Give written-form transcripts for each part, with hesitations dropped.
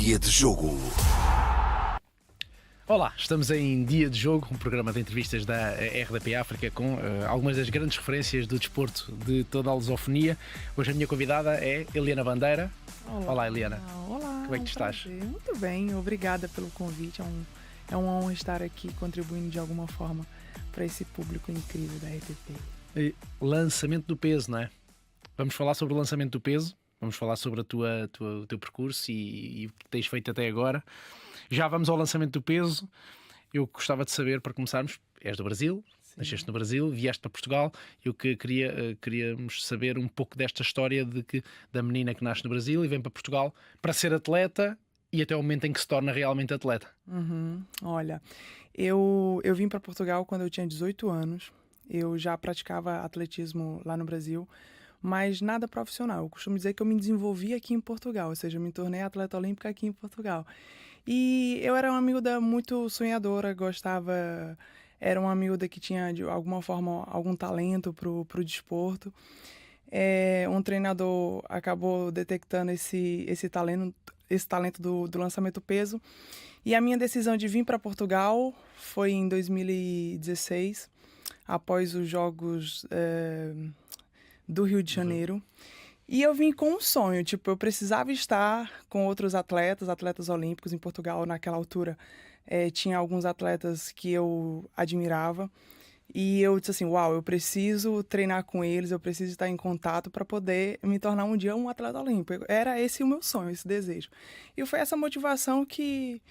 Dia de Jogo. Olá, estamos em Dia de Jogo, um programa de entrevistas da RDP África com algumas das grandes referências do desporto de toda a lusofonia. Hoje a minha convidada é Eliana Bandeira. Olá Eliana. Olá, Como é que tu estás? Muito bem, obrigada pelo convite. É uma honra estar aqui contribuindo de alguma forma para esse público incrível da RDP. Lançamento do peso, não é? Vamos falar sobre o lançamento do peso, vamos falar sobre o teu percurso e o que tens feito até agora. Já vamos ao lançamento do peso. Eu gostava de saber, para começarmos, és do Brasil, nasceste no Brasil, vieste para Portugal. Eu queríamos saber um pouco desta história da menina que nasce no Brasil e vem para Portugal para ser atleta e até o momento em que se torna realmente atleta. Olha, eu vim para Portugal quando eu tinha 18 anos. Eu já praticava atletismo lá no Brasil, mas nada profissional. Eu costumo dizer que eu me desenvolvi aqui em Portugal, ou seja, eu me tornei atleta olímpica aqui em Portugal. E eu era uma miúda muito sonhadora, era uma miúda que tinha, de alguma forma, algum talento pro desporto. Um treinador acabou detectando esse talento do lançamento peso. E a minha decisão de vir para Portugal foi em 2016, após os Jogos do Rio de Janeiro. E eu vim com um sonho, eu precisava estar com outros atletas olímpicos em Portugal naquela altura. Tinha alguns atletas que eu admirava e eu disse assim, uau, eu preciso treinar com eles, eu preciso estar em contato para poder me tornar um dia um atleta olímpico. Era esse o meu sonho, esse desejo. E foi essa motivação que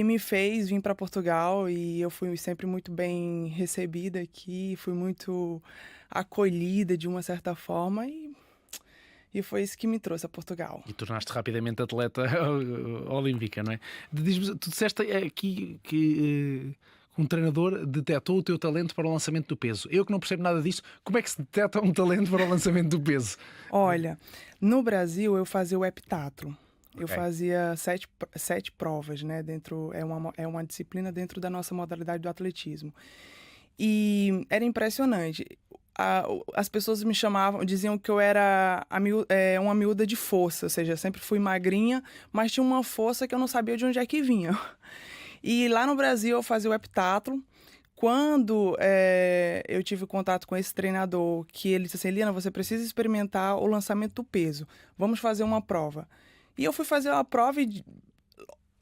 me fez vir para Portugal, e eu fui sempre muito bem recebida aqui, fui muito acolhida de uma certa forma e foi isso que me trouxe a Portugal. E tornaste rapidamente atleta olímpica, não é? Diz-me, tu disseste aqui que um treinador detectou o teu talento para o lançamento do peso. Eu que não percebo nada disso, como é que se detecta um talento para o lançamento do peso? Olha, no Brasil eu fazia o heptatlo. Eu Ok. fazia sete provas, né? É uma disciplina dentro da nossa modalidade do atletismo. E era impressionante. As pessoas me chamavam, diziam que eu era uma miúda de força, ou seja, sempre fui magrinha, mas tinha uma força que eu não sabia de onde é que vinha. E lá no Brasil eu fazia o heptatlo. Quando eu tive contato com esse treinador, que ele disse assim, Eliana, você precisa experimentar o lançamento do peso. Vamos fazer uma prova. E eu fui fazer uma prova e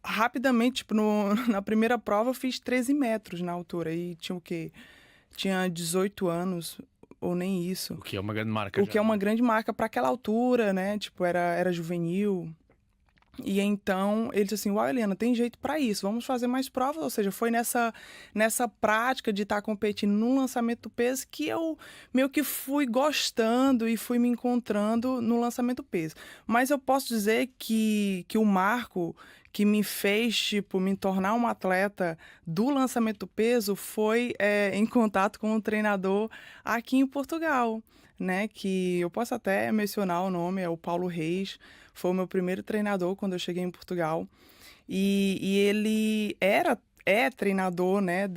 rapidamente, na primeira prova eu fiz 13 metros na altura. E tinha o quê? Tinha 18 anos, ou nem isso. O que é uma grande marca. Que é uma grande marca para aquela altura, né? Era juvenil. E então ele disse assim, uau, Eliana, tem jeito para isso, vamos fazer mais provas. Ou seja, foi nessa prática de estar competindo no lançamento do peso que eu meio que fui gostando e fui me encontrando no lançamento do peso. Mas eu posso dizer que o marco que me fez, me tornar uma atleta do lançamento do peso foi em contato com um treinador aqui em Portugal, né? Que eu posso até mencionar o nome, é o Paulo Reis. Foi o meu primeiro treinador quando eu cheguei em Portugal. E ele é treinador, né,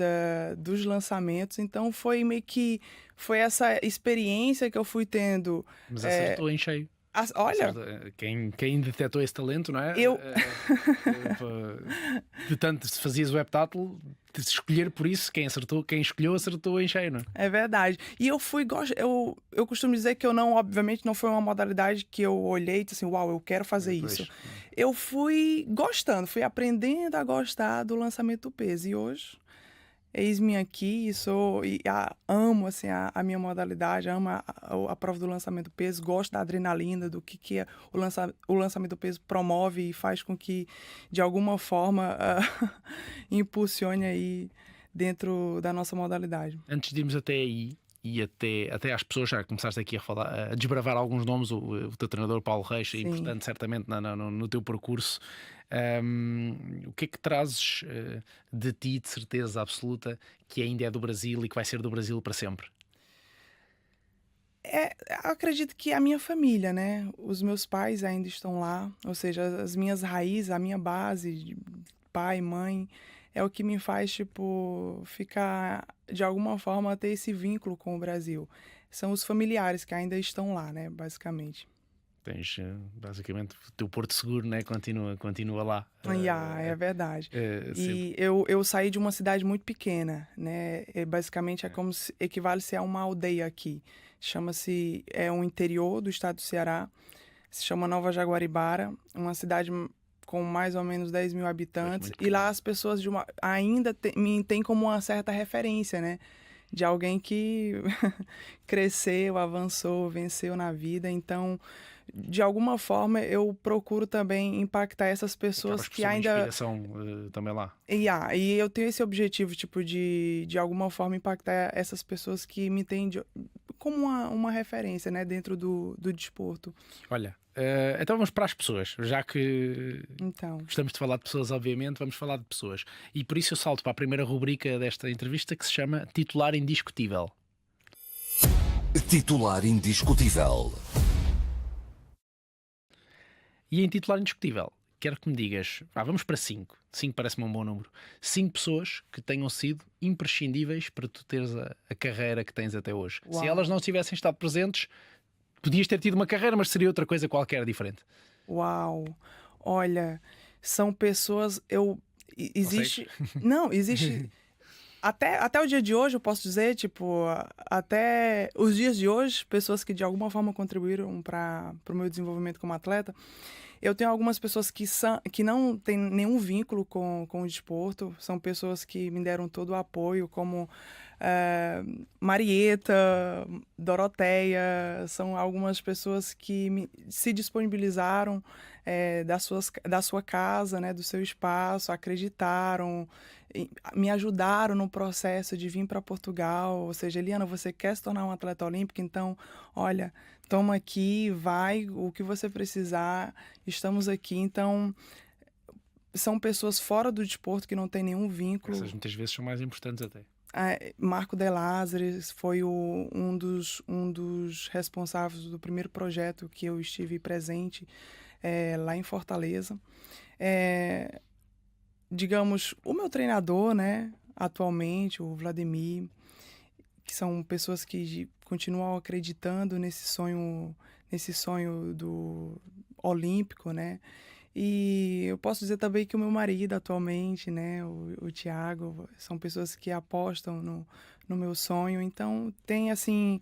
dos lançamentos. Então foi meio que essa experiência que eu fui tendo. Mas acertou em cheio. Olha, quem detectou esse talento, não é? De tanto se fazias o heptatlo, de se escolher por isso, quem escolheu acertou em cheio, não é? É verdade. E eu costumo dizer que obviamente não foi uma modalidade que eu olhei e disse assim, uau, eu quero fazer isso. Eu fui gostando, fui aprendendo a gostar do lançamento do peso. E hoje, eis-me aqui amo assim, a minha modalidade, amo a prova do lançamento do peso, gosto da adrenalina, do que é o lançamento do peso promove e faz com que, de alguma forma, impulsione aí dentro da nossa modalidade. Antes de irmos até aí, e até às pessoas, já começaste aqui a desbravar alguns nomes, o teu treinador Paulo Reis é importante certamente no teu percurso. O que é que trazes de ti, de certeza absoluta, que ainda é do Brasil e que vai ser do Brasil para sempre? Eu acredito que a minha família, né? Os meus pais ainda estão lá, ou seja, as minhas raízes, a minha base de pai, mãe, é o que me faz, ficar, de alguma forma, ter esse vínculo com o Brasil. São os familiares que ainda estão lá, né, basicamente. Tens, basicamente, o teu porto seguro, né? Continua lá. É verdade. Sempre. E eu saí de uma cidade muito pequena, né? Basicamente é como se equivale-se a uma aldeia aqui. Chama-se, é um interior do estado do Ceará, se chama Nova Jaguaribara, uma cidade com mais ou menos 10 mil habitantes. Muito E lá pequeno. as pessoas ainda me têm como uma certa referência, né? De alguém que cresceu, avançou, venceu na vida. Então, de alguma forma, eu procuro também impactar essas pessoas Acabas por que ser uma ainda. inspiração também lá. E eu tenho esse objetivo, tipo, de alguma forma impactar essas pessoas que me têm como uma referência, né, dentro do desporto. Olha, então vamos para as pessoas. Já que Então, gostamos de falar de pessoas, obviamente, vamos falar de pessoas. E por isso eu salto para a primeira rubrica desta entrevista, que se chama Titular Indiscutível. Titular indiscutível. E em titular indiscutível, quero que me digas, vamos para 5. 5 parece-me um bom número. 5 pessoas que tenham sido imprescindíveis para tu teres a carreira que tens até hoje. Uau. Se elas não tivessem estado presentes, podias ter tido uma carreira, mas seria outra coisa qualquer diferente. uau! Olha, são pessoas. Existe. Não, existe. Até o dia de hoje, eu posso dizer, tipo, até os dias de hoje, pessoas que de alguma forma contribuíram para o meu desenvolvimento como atleta. Eu tenho algumas pessoas que não têm nenhum vínculo com o desporto, são pessoas que me deram todo o apoio, como Marieta, Doroteia, são algumas pessoas que se disponibilizaram da sua casa, né, do seu espaço, acreditaram, me ajudaram no processo de vir para Portugal. Ou seja, Eliana, você quer se tornar um atleta olímpico? Então, olha, toma aqui, vai, o que você precisar, estamos aqui. Então, são pessoas fora do desporto que não têm nenhum vínculo. Essas muitas vezes são mais importantes até. Marco de Lázares foi um dos responsáveis do primeiro projeto que eu estive presente lá em Fortaleza. Digamos, o meu treinador, né, atualmente, o Vladimir, que são pessoas que continuam acreditando nesse sonho do olímpico, né? E eu posso dizer também que o meu marido atualmente, né, o Thiago, são pessoas que apostam no meu sonho. Então, tem assim,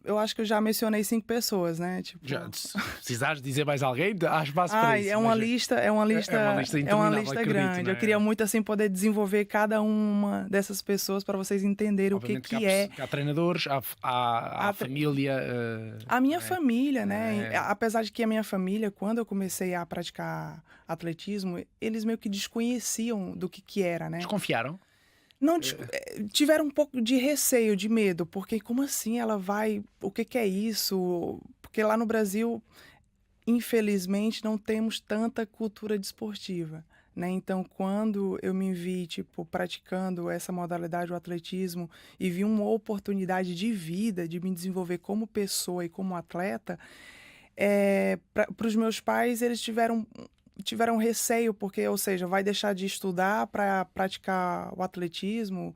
eu acho que eu já mencionei 5 pessoas, né? Tipo... Se precisares dizer mais alguém, há espaço para isso. É uma lista interminável, grande. acredito, né? Eu queria muito assim poder desenvolver cada uma dessas pessoas para vocês entenderem Obviamente o que é. Há treinadores, há família. A minha família, né? Apesar de que a minha família, quando eu comecei a praticar atletismo, eles meio que desconheciam do que era, né? Desconfiaram? Não, tiveram um pouco de receio, de medo, porque como assim ela vai... O que é isso? Porque lá no Brasil, infelizmente, não temos tanta cultura desportiva, né? Então, quando eu me vi, tipo, praticando essa modalidade, o atletismo, e vi uma oportunidade de vida, de me desenvolver como pessoa e como atleta, para os meus pais, eles tiveram receio, porque, ou seja, vai deixar de estudar para praticar o atletismo?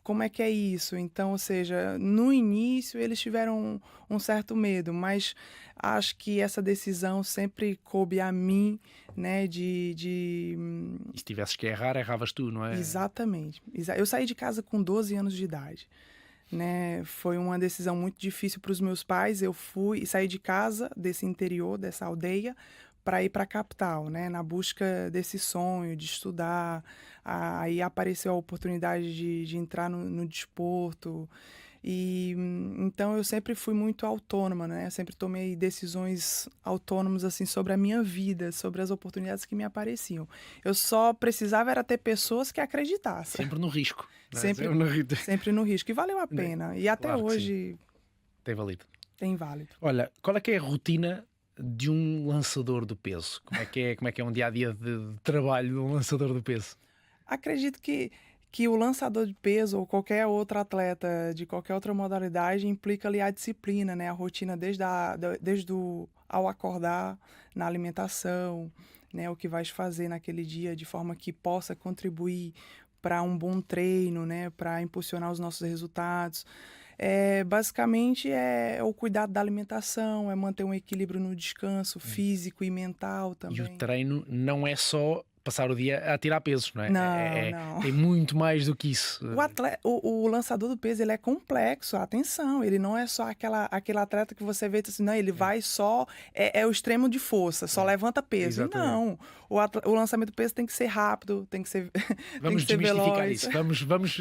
Como é que é isso? Então, ou seja, no início eles tiveram um certo medo, mas acho que essa decisão sempre coube a mim, né, E se tivesses que errar, erravas tu, não é? Exatamente. Eu saí de casa com 12 anos de idade, né? Foi uma decisão muito difícil para os meus pais. Eu saí de casa, desse interior, dessa aldeia, para ir para a capital, né? Na busca desse sonho de estudar. Aí apareceu a oportunidade de entrar no desporto. E então eu sempre fui muito autônoma, né? Eu sempre tomei decisões autônomas assim sobre a minha vida, sobre as oportunidades que me apareciam. Eu só precisava era ter pessoas que acreditassem. Sempre no risco. Sempre no risco. E valeu a pena. E até Claro que hoje tem valido. tem válido. Olha, qual é que é a rotina de um lançador do peso? Como é que é um dia-a-dia de trabalho de um lançador do peso? Acredito que o lançador de peso ou qualquer outro atleta de qualquer outra modalidade implica ali a disciplina, né? A rotina desde ao acordar, na alimentação, né? O que vais fazer naquele dia de forma que possa contribuir para um bom treino, né? Para impulsionar os nossos resultados. Basicamente é o cuidado da alimentação, é manter um equilíbrio no descanso físico e mental E o também. treino não é só passar o dia a tirar pesos, não é? Não, não. Tem muito mais do que isso. O lançador do peso, ele é complexo, atenção, ele não é só aquele atleta que você vê assim, não, ele vai só, é o extremo de força, só levanta peso. E Exatamente. não, o lançamento do peso tem que ser rápido, tem que ser, tem Vamos que ser desmistificar veloz. isso. Vamos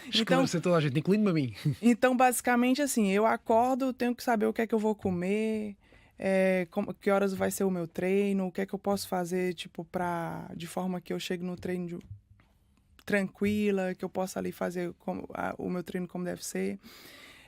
esclarecer toda a gente, incluindo-me a mim. Então, basicamente, assim, eu acordo, tenho que saber o que é que eu vou comer, que horas vai ser o meu treino, o que é que eu posso fazer, tipo, de forma que eu chegue no treino tranquila, que eu possa ali fazer o meu treino como deve ser.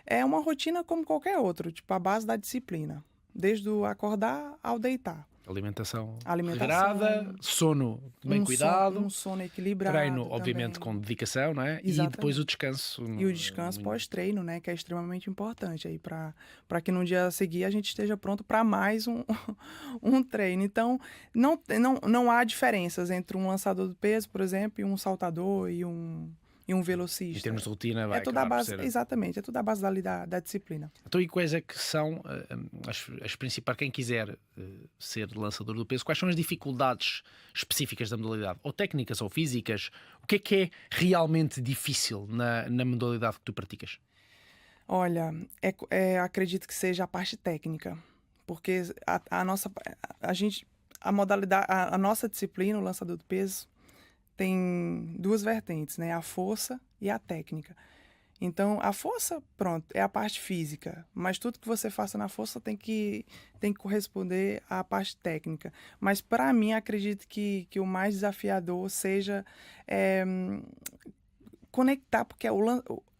É uma rotina como qualquer outra, tipo, a base da disciplina, desde o acordar ao deitar. Alimentação Alimentação, regrada, sono bem cuidado, um sono equilibrado treino, obviamente, também. com dedicação, não é? E Exatamente. depois o descanso. E o descanso pós-treino, né, que é extremamente importante aí para que no dia a seguir a gente esteja pronto para mais um treino. Então, não há diferenças entre um lançador de peso, por exemplo, e um saltador e um velocista. Em termos de rotina, vai É tudo a acabar por base, ser. exatamente, é tudo a base da disciplina. Então, e quais é que são as principais, quem quiser ser lançador do peso, quais são as dificuldades específicas da modalidade? Ou técnicas, ou físicas? O que é realmente difícil na modalidade que tu praticas? Olha, acredito que seja a parte técnica, porque a modalidade, a nossa disciplina, o lançador do peso, tem duas vertentes, né? A força e a técnica. Então, a força, pronto, é a parte física, mas tudo que você faça na força tem que corresponder à parte técnica. Mas, para mim, acredito que o mais desafiador seja conectar, porque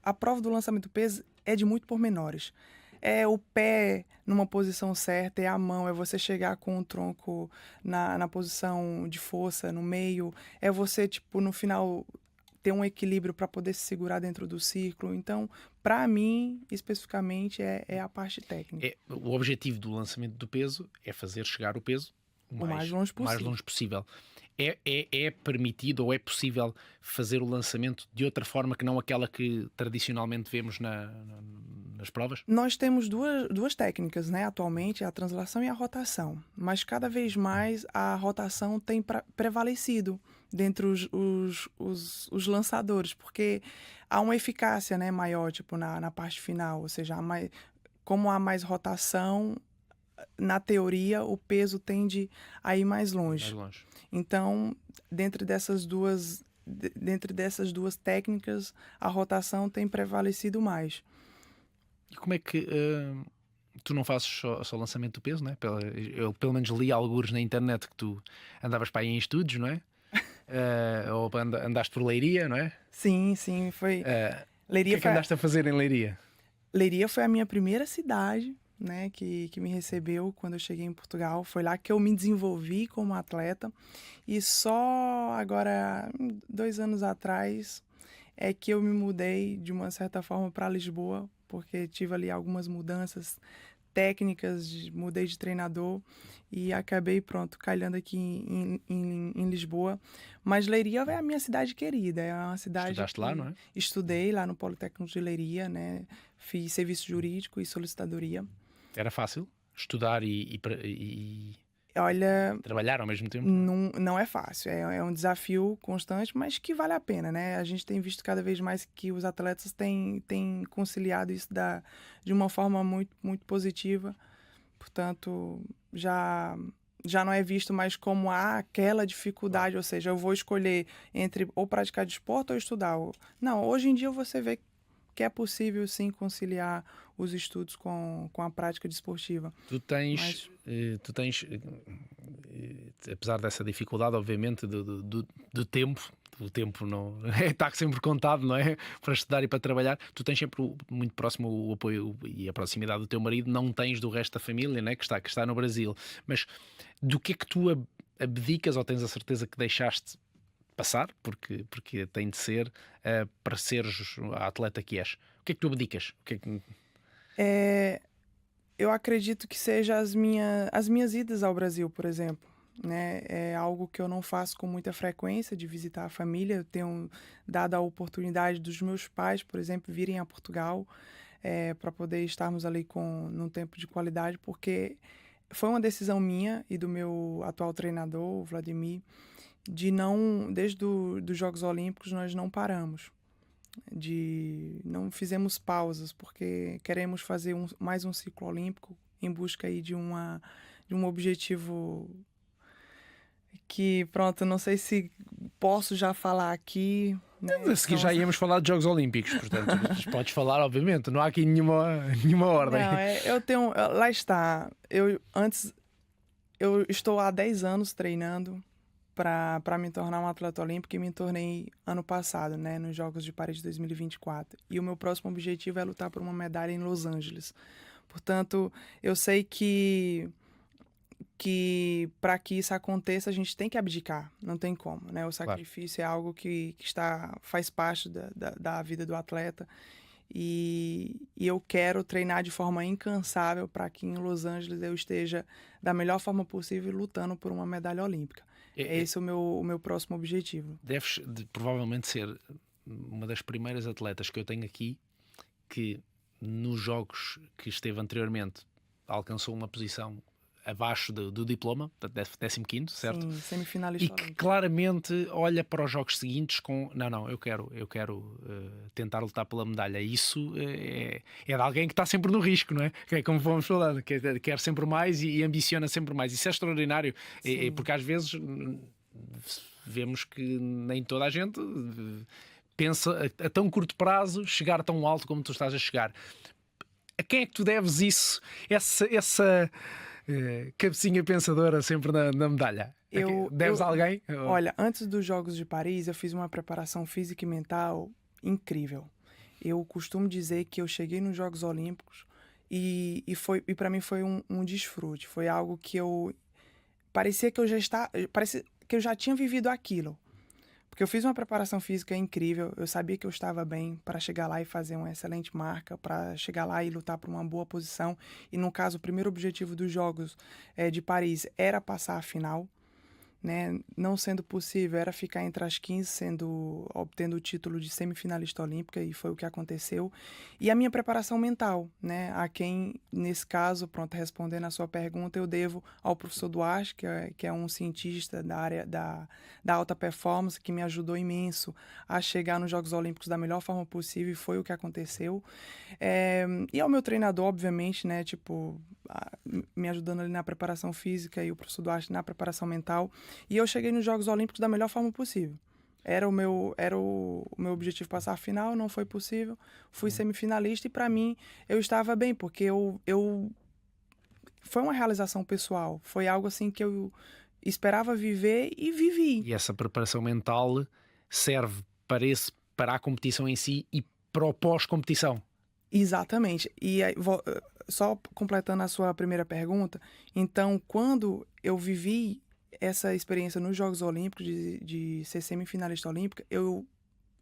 a prova do lançamento do peso é de muito pormenores. É o pé numa posição certa, é a mão, é você chegar com o tronco na posição de força, no meio, é você, tipo, no final ter um equilíbrio para poder se segurar dentro do círculo. Então, para mim, especificamente, é a parte técnica. O objetivo do lançamento do peso é fazer chegar o peso o mais longe possível. É permitido ou é possível fazer o lançamento de outra forma que não aquela que tradicionalmente vemos nas provas? Nós temos duas técnicas, né, atualmente, a translação e a rotação. Mas cada vez mais a rotação tem prevalecido dentre os lançadores, porque há uma eficácia, né, maior, tipo, na parte final. Ou seja, como há mais rotação, na teoria, o peso tende a ir mais longe. Então, dentre dessas duas técnicas, a rotação tem prevalecido mais. E como é que tu não fazes só lançamento do peso, não é? Eu pelo menos li algures na internet que tu andavas para aí em estudos, não é? Ou andaste por Leiria, não é? Sim, foi. Leiria, o que é que andaste a fazer em Leiria? Leiria foi a minha primeira cidade, né, que me recebeu quando eu cheguei em Portugal. Foi lá que eu me desenvolvi como atleta. E só agora, 2 anos atrás, é que eu me mudei de uma certa forma para Lisboa, porque tive ali algumas mudanças técnicas, mudei de treinador e acabei, calhando aqui em Lisboa. Mas Leiria é a minha cidade querida, é uma cidade... Estudaste lá, não é? Estudei lá no Politécnico de Leiria, né? Fiz serviço jurídico e solicitadoria. Era fácil estudar e Olha, trabalhar ao mesmo tempo? Não é fácil, é um desafio constante, mas que vale a pena, né? A gente tem visto cada vez mais que os atletas têm conciliado isso de uma forma muito, muito positiva. Portanto, já não é visto mais como aquela dificuldade, ou seja, eu vou escolher entre ou praticar desporto ou estudar. Não, hoje em dia você vê que é possível sim conciliar os estudos com a prática desportiva. Tu tens, apesar dessa dificuldade, obviamente, do tempo, o tempo não está sempre contado, não é? Para estudar e para trabalhar, tu tens sempre muito próximo o apoio e a proximidade do teu marido, não tens do resto da família, né? que está no Brasil. Mas do que é que tu abdicas ou tens a certeza que deixaste passar, porque tem de ser para seres a atleta que és? O que é que tu abdicas? Eu acredito que seja as minhas idas ao Brasil, por exemplo. né? É algo que eu não faço com muita frequência, de visitar a família. Eu tenho dado a oportunidade dos meus pais, por exemplo, virem a Portugal para poder estarmos ali num tempo de qualidade, porque foi uma decisão minha e do meu atual treinador, o Vladimir, de não, desde dos Jogos Olímpicos, nós não paramos, não fizemos pausas, porque queremos fazer mais um ciclo olímpico em busca aí de um objetivo que, pronto, não sei se posso já falar aqui, né? A seguir já íamos falar de Jogos Olímpicos, portanto, podes falar, obviamente, não há aqui nenhuma ordem. Não, eu tenho, lá está, eu estou há 10 anos treinando para me tornar um atleta olímpico e me tornei ano passado, né, nos Jogos de Paris de 2024. E o meu próximo objetivo é lutar por uma medalha em Los Angeles. Portanto, eu sei que para que isso aconteça, a gente tem que abdicar, não tem como, né? O sacrifício é algo que faz parte da vida do atleta. E eu quero treinar de forma incansável para que em Los Angeles eu esteja da melhor forma possível lutando por uma medalha olímpica. Esse é o meu próximo objetivo. Deves provavelmente ser uma das primeiras atletas que eu tenho aqui que nos jogos que esteve anteriormente alcançou uma posição abaixo do diploma, 15º, certo? Sim, semifinalista e que olímpico. Claramente olha para os jogos seguintes com eu quero tentar lutar pela medalha. Isso é de alguém que está sempre no risco, não é? Que é como vamos falando, quer sempre mais e ambiciona sempre mais. Isso é extraordinário, porque às vezes vemos que nem toda a gente pensa a tão curto prazo chegar tão alto como tu estás a chegar. A quem é que tu deves isso? Essa cabecinha pensadora sempre na medalha? Deves a alguém? Olha, antes dos Jogos de Paris, eu fiz uma preparação física e mental incrível. Eu costumo dizer que eu cheguei nos Jogos Olímpicos e para mim foi um desfrute. Foi algo que parecia que eu já tinha vivido aquilo. Porque eu fiz uma preparação física incrível, eu sabia que eu estava bem para chegar lá e fazer uma excelente marca, para chegar lá e lutar por uma boa posição. E no caso, o primeiro objetivo dos Jogos de Paris era passar a final, né? Não sendo possível, era ficar entre as 15, obtendo o título de semifinalista olímpica, e foi o que aconteceu. E a minha preparação mental, né? A quem, nesse caso, pronto, respondendo a sua pergunta, eu devo ao professor Duarte, que é um cientista da área da alta performance, que me ajudou imenso a chegar nos Jogos Olímpicos da melhor forma possível, e foi o que aconteceu. E ao meu treinador, obviamente, né? Me ajudando ali na preparação física, e o professor Duarte na preparação mental. E eu cheguei nos Jogos Olímpicos da melhor forma possível. Era o meu objetivo passar a final, não foi possível. Fui semifinalista e, para mim, eu estava bem, porque foi uma realização pessoal. Foi algo assim que eu esperava viver e vivi. E essa preparação mental serve para a competição em si e para o pós-competição. Exatamente. E aí, só completando a sua primeira pergunta, então, quando eu vivi essa experiência nos Jogos Olímpicos, de ser semifinalista olímpica, eu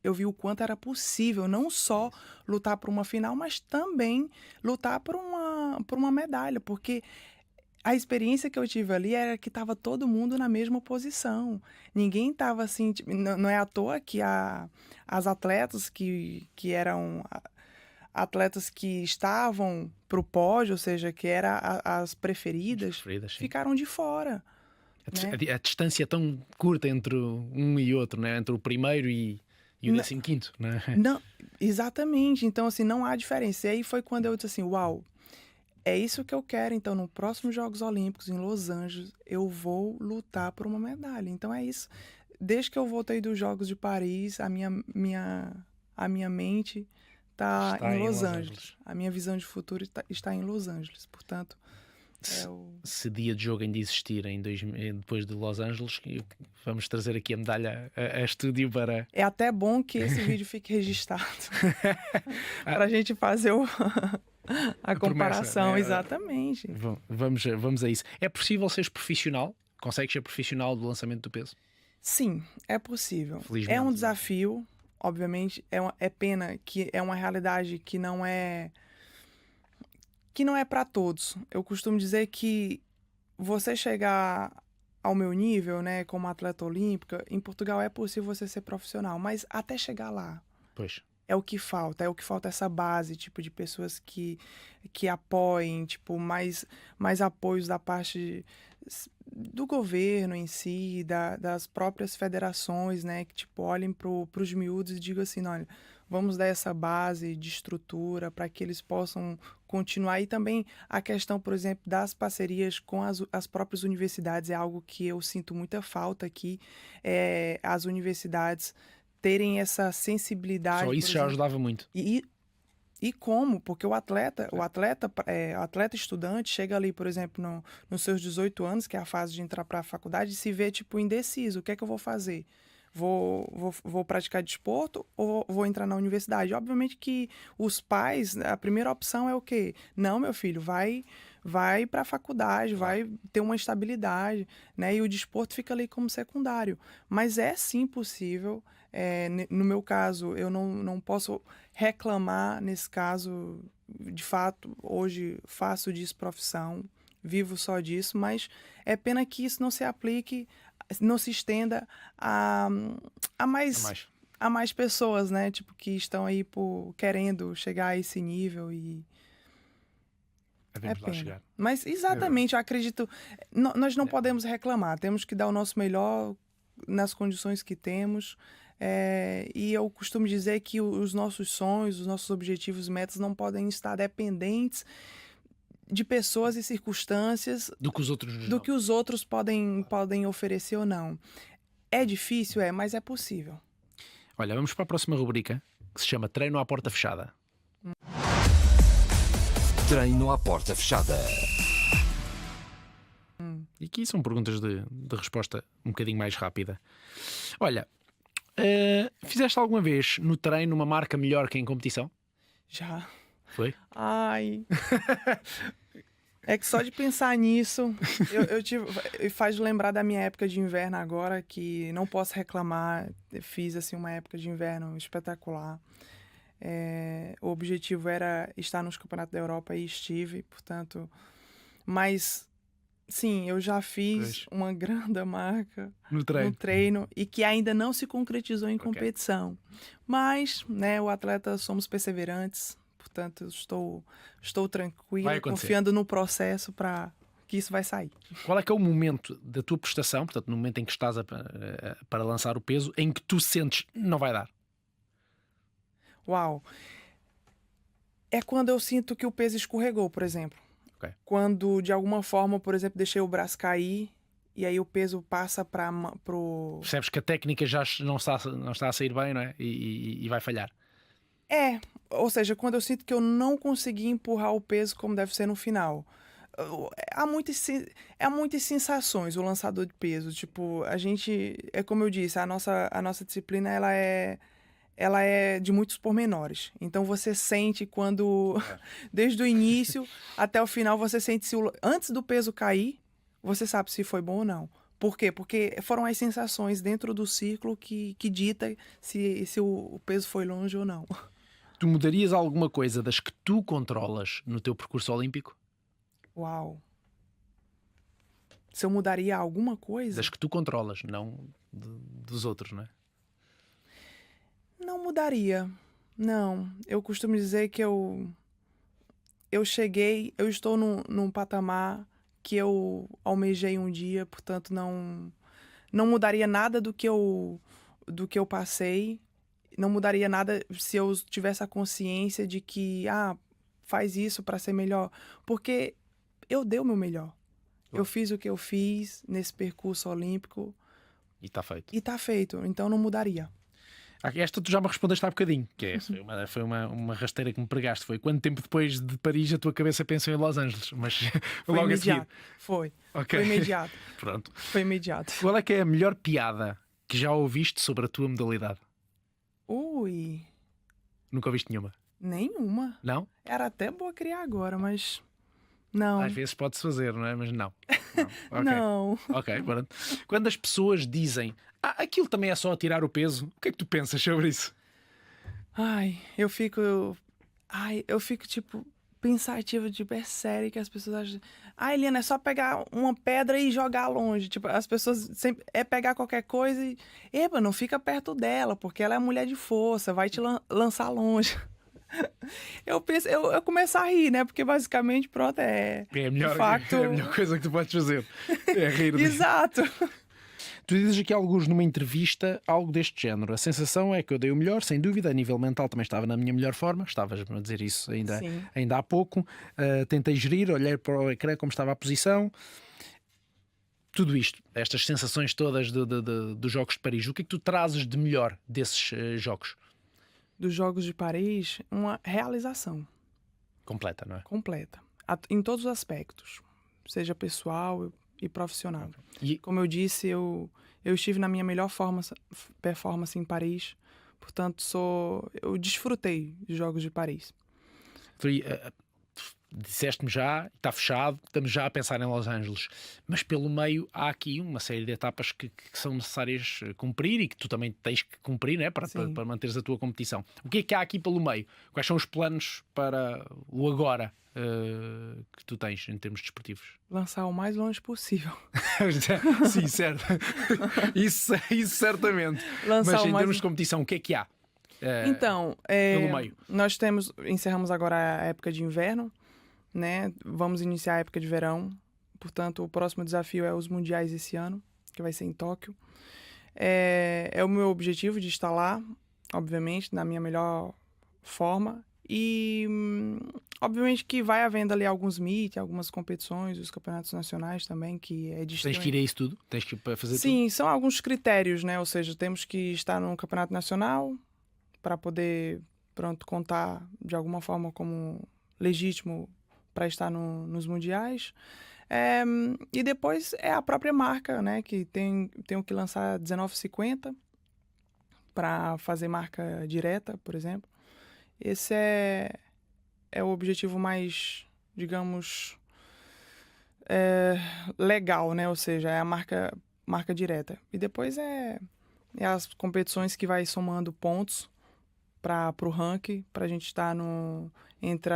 vi o quanto era possível não só lutar por uma final, mas também lutar por uma medalha, porque a experiência que eu tive ali era que estava todo mundo na mesma posição. Ninguém estava assim, não é à toa que as atletas que eram atletas que estavam pro pódio, ou seja, que eram as preferidas, ficaram de fora. A distância tão curta entre um e outro, né? Entre o primeiro e o 15º, né? Não, exatamente. Então, assim, não há diferença. E aí foi quando eu disse assim, uau, é isso que eu quero. Então, no próximo Jogos Olímpicos, em Los Angeles, eu vou lutar por uma medalha. Então, é isso. Desde que eu voltei dos Jogos de Paris, a minha mente está em Los Angeles. A minha visão de futuro está em Los Angeles. Portanto, se dia de jogo ainda existir depois de Los Angeles, vamos trazer aqui a medalha a estúdio para... É até bom que esse vídeo fique registrado para a gente fazer a comparação. Exatamente. Vamos a isso. É possível seres profissional? Consegues ser profissional do lançamento do peso? Sim, é possível. Felizmente. É um desafio, obviamente. É pena que é uma realidade que não é para todos. Eu costumo dizer que você chegar ao meu nível, né, como atleta olímpica, em Portugal é possível você ser profissional, mas até chegar lá Pois. é o que falta essa base, tipo, de pessoas que apoiem, tipo, mais apoios da parte do governo em si, das próprias federações, né, que, tipo, olhem pros miúdos e digam assim, olha, vamos dar essa base de estrutura para que eles possam continuar. E também a questão, por exemplo, das parcerias com as próprias universidades é algo que eu sinto muita falta aqui, as universidades terem essa sensibilidade, Só por isso já exemplo. ajudava muito. E como? Porque o atleta estudante chega ali, por exemplo, nos seus 18 anos, que é a fase de entrar para a faculdade, e se vê, tipo, indeciso. O que é que eu vou fazer? Vou praticar desporto ou vou entrar na universidade? Obviamente que os pais, a primeira opção é o quê? Não, meu filho, vai para a faculdade, vai ter uma estabilidade, né? E o desporto fica ali como secundário. Mas é sim possível. No meu caso, eu não posso reclamar nesse caso. De fato, hoje faço disso profissão, vivo só disso, mas é pena que isso não se aplique, não se estenda a, a É mais mais. a mais pessoas, né? Tipo, que estão aí querendo chegar a esse nível e é Devemos lá pena. chegar. Mas exatamente, eu acredito, nós não podemos reclamar, temos que dar o nosso melhor nas condições que temos. E eu costumo dizer que os nossos sonhos, os nossos objetivos, metas não podem estar dependentes de pessoas e circunstâncias Do que os outros nos do dão. que os outros podem oferecer ou não. É difícil, mas é possível. Olha, vamos para a próxima rubrica, que se chama Treino à Porta Fechada. Treino à porta fechada. E aqui são perguntas de resposta um bocadinho mais rápida. Olha, fizeste alguma vez no treino uma marca melhor que em competição? Já. Foi? Ai. É que só de pensar nisso, faz lembrar da minha época de inverno agora, que não posso reclamar. Eu fiz assim uma época de inverno espetacular. O objetivo era estar nos campeonatos da Europa e estive, portanto. Mas sim, eu já fiz uma grande marca No no treino. treino e que ainda não se concretizou em Ok. competição. Mas, né, o atleta somos perseverantes, portanto, estou Vai tranquila, acontecer. confiando no processo para que isso vai sair. Qual é que é o momento da tua prestação, portanto, no momento em que estás para lançar o peso, em que tu sentes não vai dar? Uau! É quando eu sinto que o peso escorregou, por exemplo. Ok. Quando, de alguma forma, por exemplo, deixei o braço cair e aí o peso passa pro... Percebes que a técnica já não está a sair bem, não é? E vai falhar. Ou seja, quando eu sinto que eu não consegui empurrar o peso como deve ser no final. Há muitas sensações o lançador de peso. Tipo, a gente, é como eu disse, a nossa disciplina ela é de muitos pormenores. Então você sente quando, desde o início até o final, você sente se antes do peso cair, você sabe se foi bom ou não. Por quê? Porque foram as sensações dentro do círculo que dita se o peso foi longe ou não. Tu mudarias alguma coisa das que tu controlas no teu percurso olímpico? Uau! Se eu mudaria alguma coisa? Das que tu controlas, não dos outros, não é? Não mudaria. Não. Eu costumo dizer que eu estou num patamar que eu almejei um dia, portanto não mudaria nada do que eu passei. Não mudaria nada se eu tivesse a consciência de que, faz isso para ser melhor. Porque eu dei o meu melhor. Eu fiz o que eu fiz nesse percurso olímpico E está feito. e está feito. Então não mudaria. Esta tu já me respondeste há bocadinho, que foi uma rasteira que me pregaste. Foi quanto tempo depois de Paris a tua cabeça pensou em Los Angeles? Mas Foi logo imediato. a seguir. Foi. Ok. Foi imediato. Pronto. Foi imediato. Qual é que é a melhor piada que já ouviste sobre a tua modalidade? Ui, Nunca ouviste nenhuma? nenhuma. Não? Era até boa criar agora, mas não. Às vezes pode-se fazer, não é? Mas não. Ok. Não. Ok, pronto. Quando as pessoas dizem aquilo também é só tirar o peso, o que é que tu pensas sobre isso? Eu fico tipo, pensativa, tipo, é sério que as pessoas acham... Ah, Eliana, é só pegar uma pedra e jogar longe. Tipo, as pessoas sempre... É pegar qualquer coisa e... Epa, não fica perto dela, porque ela é mulher de força, vai te lançar longe. Eu começo a rir, né? Porque basicamente, pronto, É a melhor, de facto... é a melhor coisa que tu podes fazer. É rir disso. Exato. Tu dizes aqui alguns numa entrevista, algo deste género. A sensação é que eu dei o melhor, sem dúvida, a nível mental também estava na minha melhor forma. Estavas-me a dizer isso Sim. ainda há pouco. Tentei gerir, olhei para o ecrã como estava a posição. Tudo isto, estas sensações todas dos Jogos de Paris, o que é que tu trazes de melhor desses jogos? Dos Jogos de Paris, uma realização Completa, não é? completa. Em todos os aspectos. Seja pessoal e profissional. E Como eu disse, eu estive na minha melhor performance em Paris. Portanto, eu desfrutei dos Jogos de Paris. disseste-me já, está fechado, estamos já a pensar em Los Angeles, mas pelo meio há aqui uma série de etapas que são necessárias cumprir e que tu também tens que cumprir, né, para manteres a tua competição. O que é que há aqui pelo meio? Quais são os planos para o agora que tu tens em termos desportivos? Lançar o mais longe possível. Sim, certo. Isso certamente. Lançar Mas o em mais... termos de competição, o que é que há? Então, pelo meio. nós encerramos agora a época de inverno, né? Vamos iniciar a época de verão. Portanto, o próximo desafio é os mundiais esse ano, que vai ser em Tóquio. É o meu objetivo de estar lá, obviamente, na minha melhor forma. E, obviamente, que vai havendo ali alguns meets, algumas competições, os campeonatos nacionais também, que é de... Tens que ir a isso tudo? Tens que fazer tudo? Sim, são alguns critérios, né? Ou seja, temos que estar no campeonato nacional para poder, pronto, contar de alguma forma como legítimo para estar nos mundiais. E depois é a própria marca, né? Que tenho que lançar 19,50 para fazer marca direta, por exemplo. Esse é o objetivo mais, digamos, legal, né? Ou seja, é a marca direta. E depois é as competições que vai somando pontos para o ranking, para a gente estar entre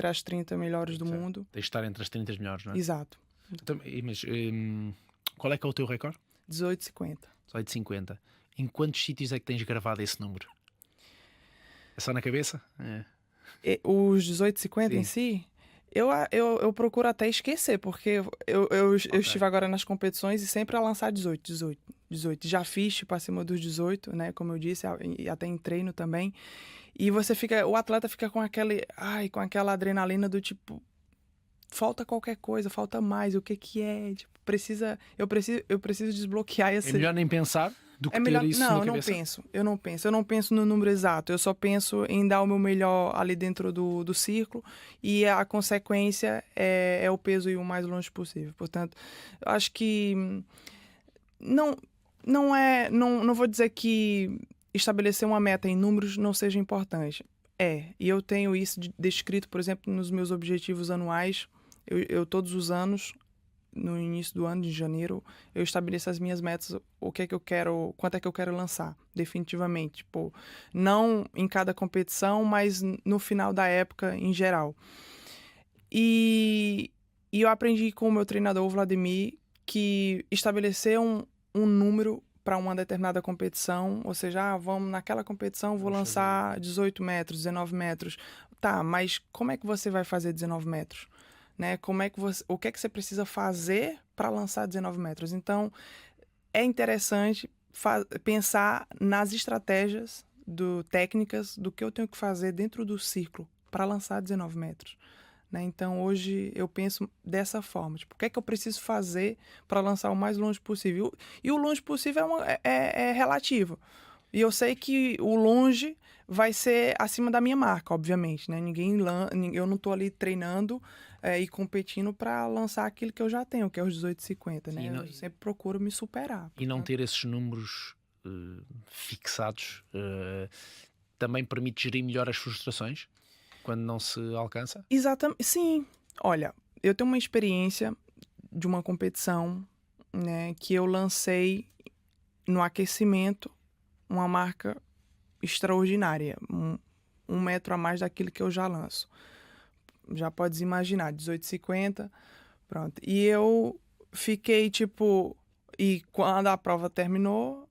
as 30 melhores do mundo. Tens de estar entre as 30 melhores, não é? Exato. Então, mas qual é que é o teu recorde? 18,50. 18,50. Em quantos sítios é que tens gravado esse número? É só na cabeça? Os 18,50 em si, eu procuro até esquecer, porque eu estive agora nas competições e sempre a lançar 18. Já fiz, tipo, acima dos 18, né? Como eu disse, e até em treino também. E o atleta fica com aquela adrenalina do tipo, falta qualquer coisa, falta mais, o que é? Tipo, eu preciso desbloquear esse... É melhor nem pensar do que ter isso na cabeça? Eu não penso no número exato, eu só penso em dar o meu melhor ali dentro do círculo e a consequência é o peso ir o mais longe possível. Portanto, eu acho que não vou dizer que estabelecer uma meta em números não seja importante. E eu tenho isso descrito, por exemplo, nos meus objetivos anuais. Eu todos os anos, no início do ano, de janeiro, eu estabeleço as minhas metas, o que é que eu quero, quanto é que eu quero lançar, definitivamente. Tipo, não em cada competição, mas no final da época em geral. E eu aprendi com o meu treinador, o Vladimir, que estabelecer um número para uma determinada competição, ou seja, vamos naquela competição, vou lançar 18 metros, 19 metros. Tá, mas como é que você vai fazer 19 metros? Né? O que é que você precisa fazer para lançar 19 metros? Então, é interessante pensar nas estratégias técnicas do que eu tenho que fazer dentro do círculo para lançar 19 metros. Né? Então, hoje eu penso dessa forma. Tipo, o que é que eu preciso fazer para lançar o mais longe possível? E o longe possível é relativo. E eu sei que o longe vai ser acima da minha marca, obviamente. Né? Eu não estou ali treinando e competindo para lançar aquilo que eu já tenho, que é os 18,50. Né? Eu sempre procuro me superar. E não ter esses números fixados também permite gerir melhor as frustrações? Quando não se alcança? Exatamente, sim. Olha, eu tenho uma experiência de uma competição, né, que eu lancei no aquecimento uma marca extraordinária. um metro a mais daquilo que eu já lanço. Já podes imaginar, 18,50, pronto. E eu fiquei, tipo... E quando a prova terminou,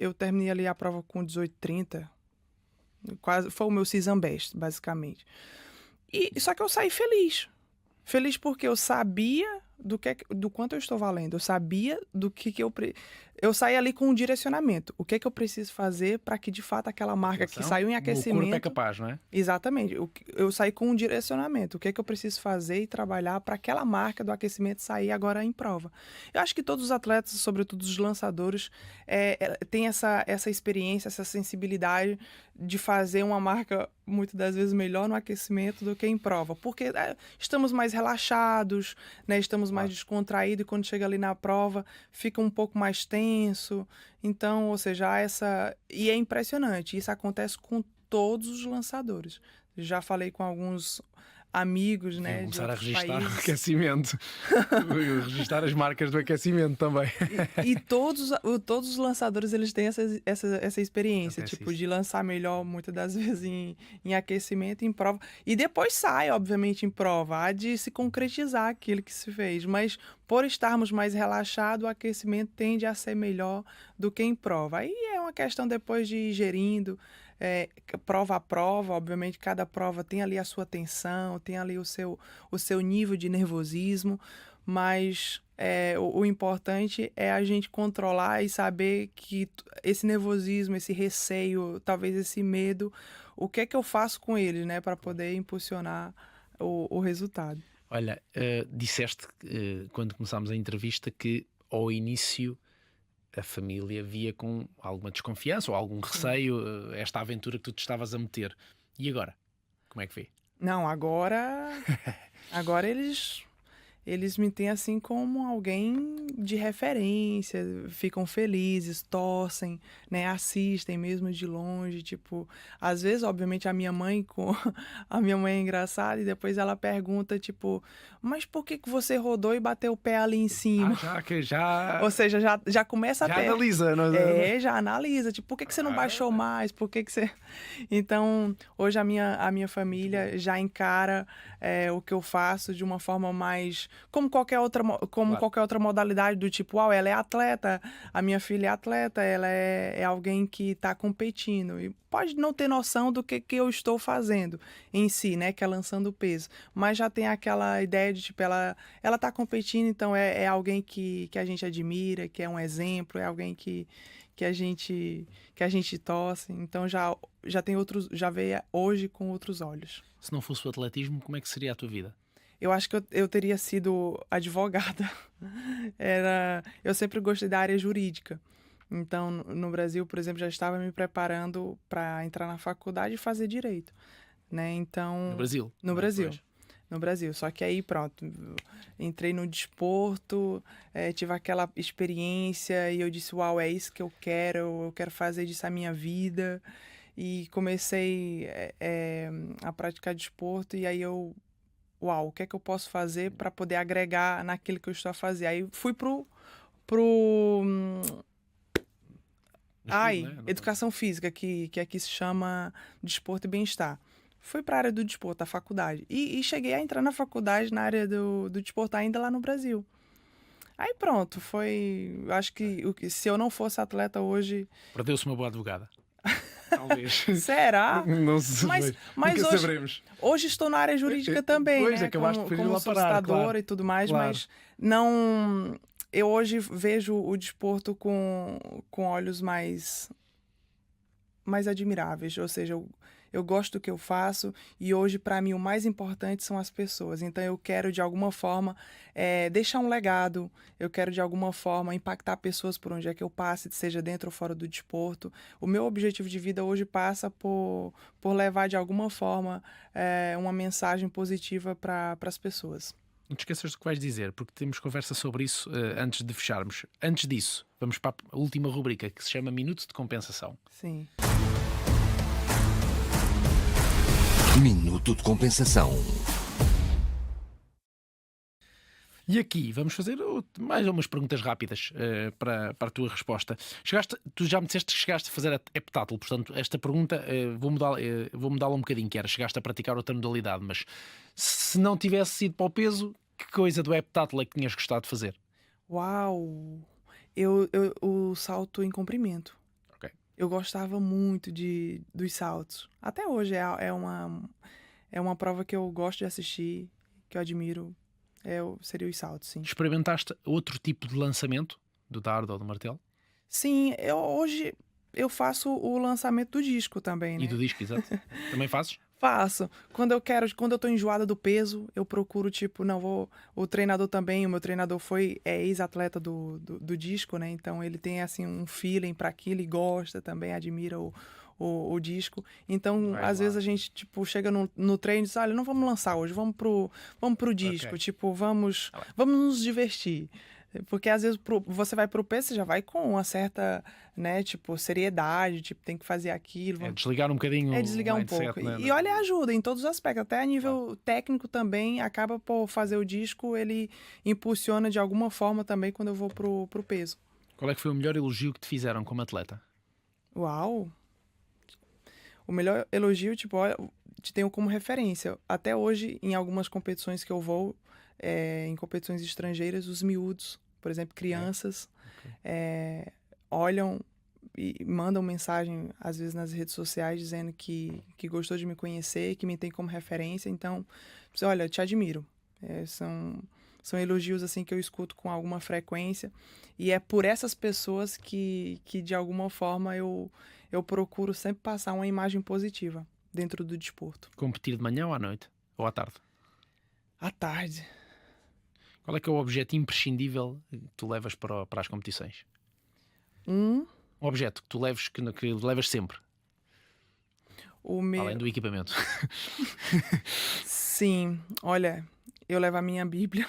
eu terminei ali a prova com 18,30. Quase, foi o meu season best, basicamente. Só que eu saí feliz. Feliz porque eu sabia do quanto eu estou valendo. Eu sabia do que eu... Eu saí ali com um direcionamento. O que eu preciso fazer para que, de fato, aquela marca que saiu em aquecimento... O corpo é capaz, não é? Exatamente. Eu saí com um direcionamento. O que eu preciso fazer e trabalhar para aquela marca do aquecimento sair agora em prova. Eu acho que todos os atletas, sobretudo os lançadores, têm essa experiência, essa sensibilidade de fazer uma marca, muitas das vezes, melhor no aquecimento do que em prova. Porque estamos mais relaxados, né? Estamos mais descontraídos, e quando chega ali na prova, fica um pouco mais tenso. Então, ou seja, há essa... E é impressionante, isso acontece com todos os lançadores. Já falei com alguns amigos, né, de começar a outros registrar o países. aquecimento. Registrar as marcas do aquecimento também. E todos os lançadores, eles têm essa experiência, Acontece tipo, isso. de lançar melhor, muitas das vezes, em aquecimento, em prova. E depois sai, obviamente, em prova. Há de se concretizar aquilo que se fez. Mas, por estarmos mais relaxados, o aquecimento tende a ser melhor do que em prova. Aí é uma questão depois de ir gerindo, prova a prova. Obviamente, cada prova tem ali a sua tensão, tem ali o seu nível de nervosismo, mas o importante é a gente controlar e saber que esse nervosismo, esse receio, talvez esse medo, o que é que eu faço com ele, né, para poder impulsionar o resultado. Olha, disseste quando começámos a entrevista que ao início a família via com alguma desconfiança ou algum receio esta aventura que tu te estavas a meter. E agora? Como é que vê? Não, agora eles me têm assim como alguém de referência, ficam felizes, torcem, né, assistem mesmo de longe, tipo, às vezes, obviamente, a minha mãe é engraçada e depois ela pergunta, tipo, mas por que você rodou e bateu o pé ali em cima? Ou seja, já começa a ter... analisa, não é? Já analisa, tipo, por que você não baixou mais? Por que você... Então, hoje a minha família já encara o que eu faço de uma forma mais... Como qualquer outra modalidade do tipo, ela é atleta, a minha filha é atleta, ela é alguém que está competindo. E pode não ter noção do que eu estou fazendo em si, né? Que é lançando peso. Mas já tem aquela ideia de, tipo, ela está competindo, então é alguém que a gente admira, que é um exemplo, é alguém que a gente torce. Então já tem outros, já vê hoje com outros olhos. Se não fosse o atletismo, como é que seria a tua vida? Eu acho que eu teria sido advogada. Eu sempre gostei da área jurídica. Então, no Brasil, por exemplo, já estava me preparando para entrar na faculdade e fazer direito, né? Então, No Brasil? No Brasil. No Brasil. Só que aí, pronto, entrei no desporto, tive aquela experiência e eu disse, é isso que eu quero fazer disso a minha vida. E comecei a praticar desporto e aí o que é que eu posso fazer para poder agregar naquilo que eu estou a fazer? Aí fui pro educação física, que aqui se chama Desporto e Bem-Estar. Fui para a área do desporto, da faculdade. E cheguei a entrar na faculdade na área do desporto ainda lá no Brasil. Aí pronto, acho que se eu não fosse atleta hoje... Perdeu-se uma boa advogada. Talvez. Será? Não sei. Mas Nunca hoje, saberemos. Hoje estou na área jurídica também, pois, né? acabaste por ir como lá parar, solicitadora claro. e tudo mais, Claro. mas não... Eu hoje vejo o desporto com olhos mais admiráveis, ou seja, eu gosto do que eu faço e hoje, para mim, o mais importante são as pessoas. Então, eu quero, de alguma forma, deixar um legado, eu quero, de alguma forma, impactar pessoas por onde é que eu passe, seja dentro ou fora do desporto. O meu objetivo de vida hoje passa por levar, de alguma forma, uma mensagem positiva para as pessoas. Não te esqueças do que vais dizer, porque temos conversa sobre isso antes de fecharmos. Antes disso, vamos para a última rubrica, que se chama Minuto de Compensação. Sim. Minuto de Compensação. E aqui vamos fazer mais umas perguntas rápidas para a tua resposta. Tu já me disseste que chegaste a fazer heptátulo, portanto, esta pergunta vou mudá-la um bocadinho, que era, chegaste a praticar outra modalidade, mas se não tivesse ido para o peso, que coisa do heptátulo é que tinhas gostado de fazer? Uau! O salto em comprimento. Ok. Eu gostava muito dos saltos. Até hoje é uma prova que eu gosto de assistir, que eu admiro. Seria os saltos, sim. Experimentaste outro tipo de lançamento do dardo ou do martelo? Sim, hoje eu faço o lançamento do disco também, E né? do disco, exato. Também fazes? Faço. Quando eu tô enjoada do peso, eu procuro, tipo, não vou. O treinador também, o meu treinador é ex-atleta do disco, né? Então ele tem, assim, um feeling para aquilo e gosta também, admira o disco. Então, às vezes a gente, tipo, chega no treino e diz: olha, não vamos lançar hoje, vamos pro disco, Ok. tipo, vamos Tá bem. nos divertir. Porque às vezes você vai pro peso, você já vai com uma certa, né, tipo, seriedade, tipo, tem que fazer aquilo. É desligar um bocadinho É desligar o um mindset, pouco. né? E olha, ajuda em todos os aspectos, até a nível técnico também, acaba por fazer o disco, ele impulsiona de alguma forma também quando eu vou pro peso. Qual é que foi o melhor elogio que te fizeram como atleta? Uau! O melhor elogio, tipo, olha, te tenho como referência. Até hoje, em algumas competições que eu vou, em competições estrangeiras, os miúdos, por exemplo, crianças, olham e mandam mensagem, às vezes, nas redes sociais, dizendo que gostou de me conhecer, que me tem como referência. Então, olha, te admiro. São elogios assim que eu escuto com alguma frequência. E é por essas pessoas que de alguma forma, eu procuro sempre passar uma imagem positiva dentro do desporto. Competir de manhã ou à noite? Ou à tarde? À tarde. Qual é que é o objeto imprescindível que tu levas para as competições? Um objeto que tu leves, que levas sempre, O meu... além do equipamento. Sim, olha, eu levo a minha Bíblia,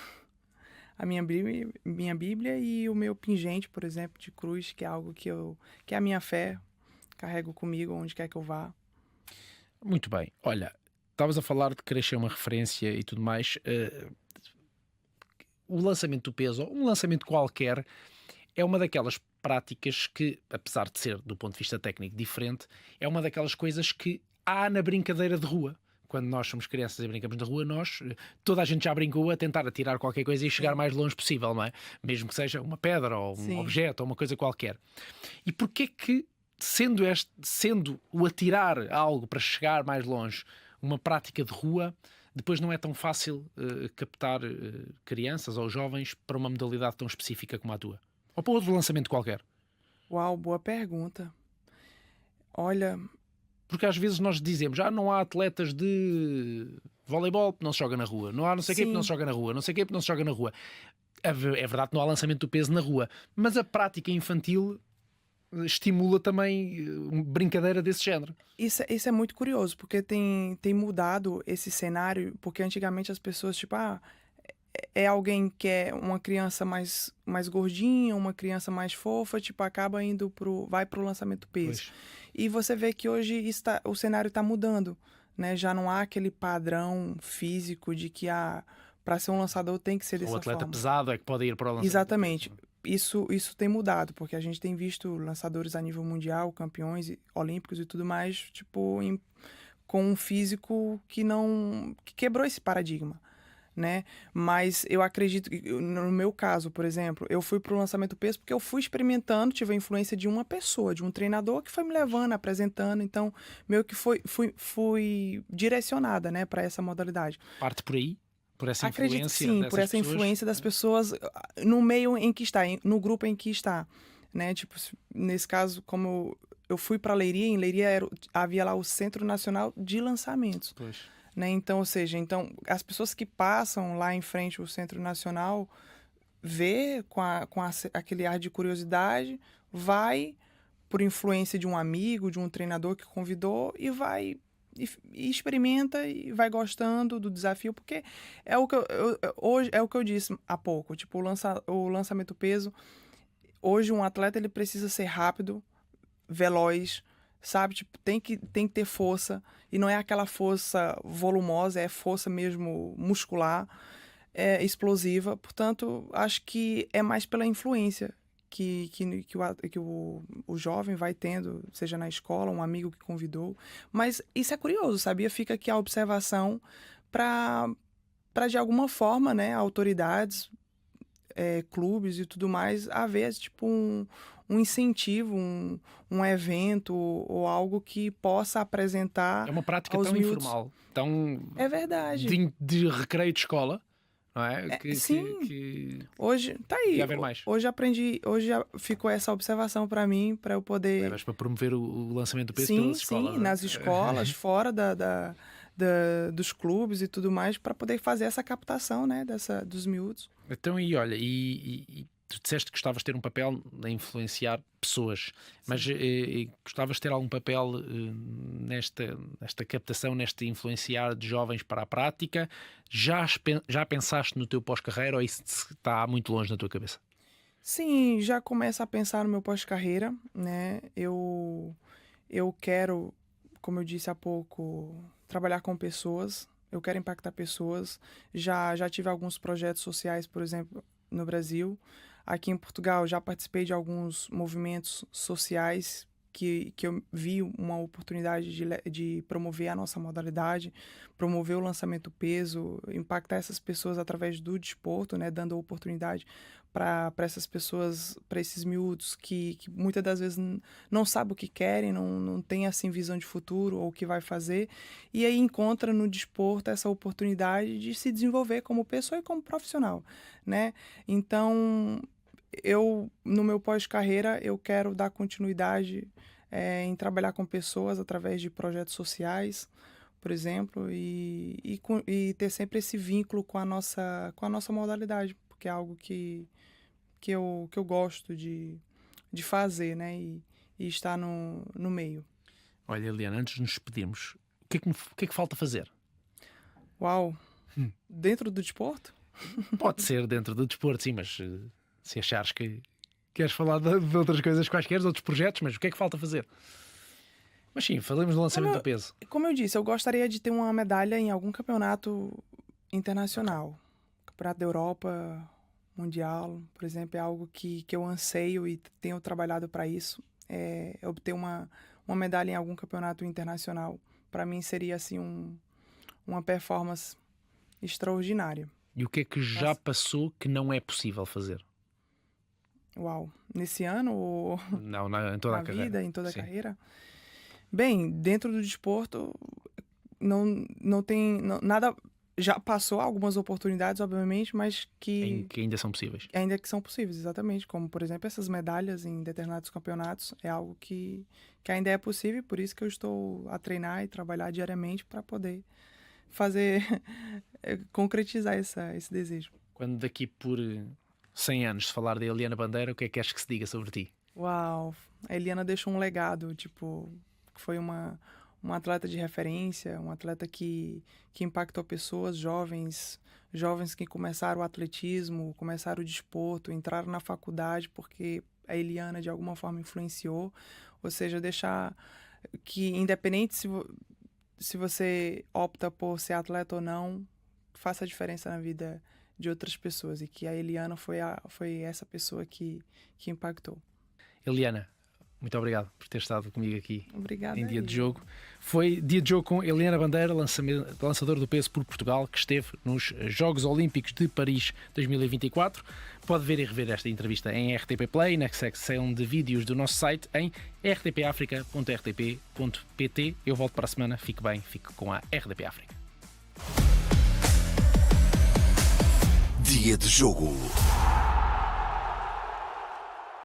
minha Bíblia e o meu pingente, por exemplo, de cruz, que é algo que é a minha fé, carrego comigo onde quer que eu vá. Muito bem. Olha, estavas a falar de querer ser uma referência e tudo mais. O lançamento do peso, ou um lançamento qualquer, é uma daquelas práticas que, apesar de ser, do ponto de vista técnico, diferente, é uma daquelas coisas que há na brincadeira de rua. Quando nós somos crianças e brincamos na rua, toda a gente já brincou a tentar atirar qualquer coisa e chegar mais longe possível, não é? Mesmo que seja uma pedra ou um Sim. objeto ou uma coisa qualquer. E porquê que, sendo o atirar algo para chegar mais longe uma prática de rua, depois não é tão fácil captar crianças ou jovens para uma modalidade tão específica como a tua? Ou para outro lançamento qualquer? Uau, boa pergunta. Olha, Porque às vezes nós dizemos, não há atletas de voleibol porque não se joga na rua, não há não sei o quê porque não se joga na rua, não sei o quê porque não se joga na rua. É verdade que não há lançamento do peso na rua, mas a prática infantil estimula também brincadeira desse género. isso é muito curioso, porque tem mudado esse cenário, porque antigamente as pessoas, tipo, é alguém que é uma criança mais gordinha, uma criança mais fofa, tipo, acaba vai pro lançamento do peso. Pois. E você vê que hoje o cenário está mudando, né? Já não há aquele padrão físico de que para ser um lançador tem que ser dessa O atleta forma. pesado é que pode ir para o lançamento. Exatamente. Isso tem mudado, porque a gente tem visto lançadores a nível mundial, campeões olímpicos e tudo mais, tipo, com um físico que quebrou esse paradigma, né? Mas eu acredito que, no meu caso, por exemplo, eu fui pro lançamento peso porque eu fui experimentando, tive a influência de uma pessoa, de um treinador que foi me levando, apresentando, então meio que fui direcionada, né, para essa modalidade. Parte por aí? Por essa Acredito que influência sim, dessas por essa pessoas? influência das pessoas no meio em que está, no grupo em que está, né? Tipo, nesse caso, como eu fui para Leiria, em Leiria havia lá o Centro Nacional de Lançamentos, Pois. né? Então, ou seja, as pessoas que passam lá em frente ao Centro Nacional vê com aquele ar de curiosidade, vai por influência de um amigo, de um treinador que convidou e vai e experimenta e vai gostando do desafio, porque é o que hoje é o que eu disse há pouco, tipo, o lançamento peso, hoje um atleta ele precisa ser rápido, veloz, sabe? Tipo, tem que ter força, e não é aquela força volumosa, é força mesmo muscular. explosiva. Portanto, acho que é mais pela influência que o jovem vai tendo, seja na escola, um amigo que convidou. Mas isso é curioso, sabia? Fica aqui a observação para de alguma forma, né, autoridades, clubes e tudo mais, haver tipo um incentivo, um evento ou algo que possa apresentar É uma prática aos tão miúdos. informal, tão É verdade. de recreio de escola, não é? Sim. Que Hoje, tá aí. devia haver mais. Hoje aprendi, hoje ficou essa observação para mim, para eu poder. Levas para promover o lançamento do peso Sim, pelas escolas. sim, não é? nas escolas, fora dos clubes e tudo mais, para poder fazer essa captação, né, dos miúdos. Então, e olha, e tu disseste que gostavas de ter um papel a influenciar pessoas, mas gostavas de ter algum papel nesta captação, neste influenciar de jovens para a prática? Já pensaste no teu pós-carreira ou isso está muito longe na tua cabeça? Sim, já começo a pensar no meu pós-carreira, né? Eu quero, como eu disse há pouco, trabalhar com pessoas. Eu quero impactar pessoas. Já tive alguns projetos sociais, por exemplo, no Brasil. Aqui em Portugal, já participei de alguns movimentos sociais que eu vi uma oportunidade de promover a nossa modalidade, promover o lançamento peso, impactar essas pessoas através do desporto, né, dando a oportunidade para essas pessoas, para esses miúdos que muitas das vezes não sabem o que querem, não tem assim visão de futuro ou o que vai fazer, e aí encontra no desporto essa oportunidade de se desenvolver como pessoa e como profissional, né? Então, no meu pós-carreira, eu quero dar continuidade em trabalhar com pessoas através de projetos sociais, por exemplo, e ter sempre esse vínculo com a nossa modalidade, porque é algo que eu gosto de fazer, né? E estar no meio. Olha, Eliana, antes de nos despedirmos, o que é que falta fazer? Uau! Dentro do desporto? Pode ser dentro do desporto, sim, mas se achares que queres falar de outras coisas quaisquer, de outros projetos, mas o que é que falta fazer? Mas sim, falamos do lançamento do peso. Como eu disse, eu gostaria de ter uma medalha em algum campeonato internacional. Campeonato da Europa, Mundial, por exemplo, é algo que eu anseio e tenho trabalhado para isso. Obter uma medalha em algum campeonato internacional, para mim seria assim uma performance extraordinária. E o que é que já passou que não é possível fazer? Uau! Nesse ano ou Não, em toda na a carreira. vida, em toda a Sim. carreira? Bem, dentro do desporto não tem nada. Já passou algumas oportunidades, obviamente, mas Que ainda são possíveis. ainda que são possíveis, exatamente. Como, por exemplo, essas medalhas em determinados campeonatos. É algo que ainda é possível, por isso que eu estou a treinar e trabalhar diariamente para poder fazer, concretizar esse desejo. Quando daqui por 100 anos se falar de Eliana Bandeira, o que é que queres que se diga sobre ti? Uau! A Eliana deixou um legado, tipo, que foi uma atleta de referência, um atleta que impactou pessoas, jovens que começaram o atletismo, começaram o desporto, entraram na faculdade porque a Eliana de alguma forma influenciou, ou seja, deixar que independente se você opta por ser atleta ou não, faça a diferença na vida de outras pessoas e que a Eliana foi essa pessoa que impactou. Eliana, muito obrigado por ter estado comigo aqui Obrigada. em Dia de Jogo. Foi Dia de Jogo com Eliana Bandeira, lançador do peso por Portugal, que esteve nos Jogos Olímpicos de Paris 2024. Pode ver e rever esta entrevista em RTP Play, na secção de vídeos do nosso site, em rtpafrica.rtp.pt. Eu volto para a semana. Fique bem, fique com a RTP África. Dia de Jogo.